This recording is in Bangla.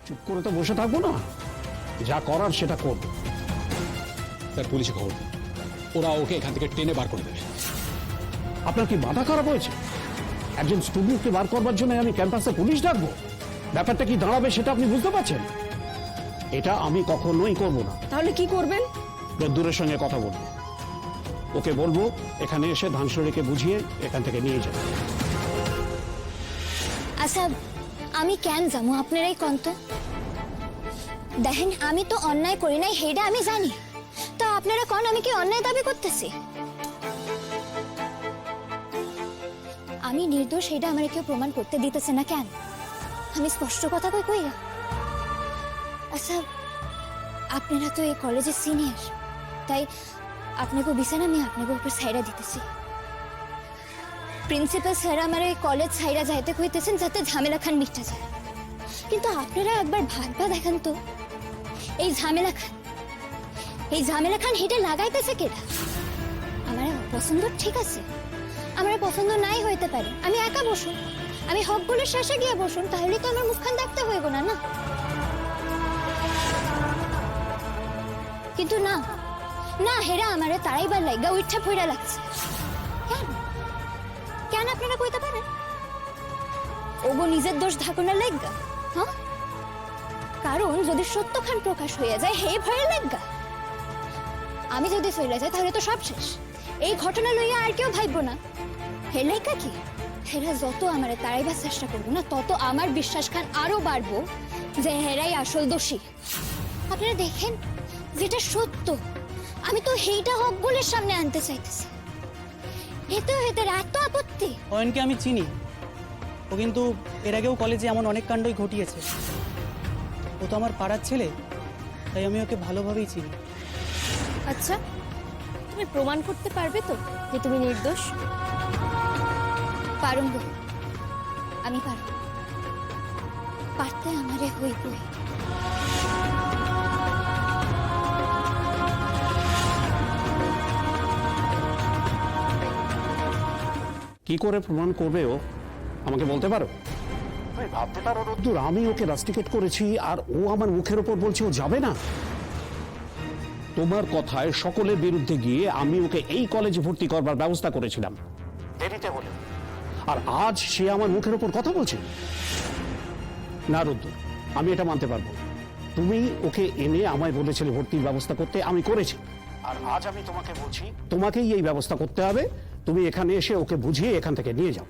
চুপ করে তো বসে থাকবো না, যা করার সেটা করবো। স্যার পুলিশে খবর দিন, ওরা ওকে এখান থেকে টেনে বার করে দেবে। আপনার কি মাথা খারাপ হয়েছে? একজন স্টুডেন্টকে বার করবার জন্য আমি ক্যাম্পাসে পুলিশ ডাকবো? ব্যাপারটা কি দাঁড়াবে সেটা আপনি বুঝতে পারছেন? এটা আমি কখনোই করব না। তাহলে কি করবেন? রোদ্দুরের সঙ্গে কথা বলবো, ওকে বলবো এখানে এসে ধানসরিকে বুঝিয়ে এখান থেকে নিয়ে যাবে। আচ্ছা আমি কেন যাবো আপনারাই কন্ত? দেখেন আমি তো অন্যায় করি নাই, হেডা আমি জানি। তা আপনারা কোন আমি কি অন্যায় দাবি করতেছি? আমি নির্দোষ, হেডা আমার কেউ প্রমাণ করতে দিতেছে না কেন? আমি স্পষ্ট কথা কই। আচ্ছা আপনারা তো এই কলেজের সিনিয়র, তাই আপনাকে বিচার আমি আপনাকে উপর ছাইরা দিতেছি। প্রিন্সিপাল স্যার আমার এই কলেজ ছাইরা যাইতে কইতেছেন যাতে ঝামেলা খান মিটটা যায়। কিন্তু আপনারা একবার ভাববা দেখেন তো, এই ঝামেলা খান হেঁটে লাগাইতেছে কেটা? আমার পছন্দ ঠিক আছে, আমার পছন্দ নাই হইতে পারে, আমি একা বসুন, আমি হকগুলোর শেষে গিয়ে বসুন, তাহলে তো আমার মুখখান দেখতে হইব না না। কিন্তু না না, হেরা আমারে তারাইবার লাগা উইঠা ফইরা লাগছে। কেন কেন আপনারা কইতে পারেন? ওগো নিজের দোষ ঢাকনার লাগা? হ্যাঁ, কারণ যদি সত্যখান প্রকাশ হয়ে যায় হে ভয়ে লাগা। আমি যদি ফেলে যাই তাহলে তো সব শেষ, এই ঘটনা লইয়া আর কেউ ভাববো না। হে লেখা কি হেরা যত আমারে তাড়াইবার চেষ্টা করবো না, তত আমার বিশ্বাস খান আরো বাড়বো যে হেরাই আসল দোষী। আপনারা দেখেন যেটা সত্য, আমি তো হেইটা হকগুলোর সামনে আনতে চাইতেছি। হেতেও হেতের এত আপত্তি। অয়নকে আমি চিনি, ও কিন্তু এর আগেও কলেজে এমন অনেক কাণ্ডই ঘটিয়েছে। ও তো আমার পাড়ার ছেলে, তাই আমি ওকে ভালোভাবেই চিনি। আচ্ছা তুমি প্রমাণ করতে পারবে তো যে তুমি নির্দোষ? পারুম গো, আমি পারব, পারতে আমারে হইবই। কি করে প্রমাণ করবে ও আমাকে বলতে পারো? ভাবতে পারো রোদ্দুর, আমি ওকে রাস্টিকেট করেছি আর ও আমার মুখের ওপর বলছে ও যাবে না। তোমার কথায় সকলের বিরুদ্ধে গিয়ে আমি ওকে এই কলেজে ভর্তি করবার ব্যবস্থা করেছিলাম, দেরিতে হলে, আর আজ সে আমার মুখের ওপর কথা বলছে। না রোদ্দুর, আমি এটা মানতে পারবো। তুমি ওকে এনে আমায় বলেছিলে ভর্তির ব্যবস্থা করতে, আমি করেছি, আর আজ আমি তোমাকে বলছি তোমাকেই এই ব্যবস্থা করতে হবে। তুমি এখানে এসে ওকে বুঝিয়ে এখান থেকে নিয়ে যাও।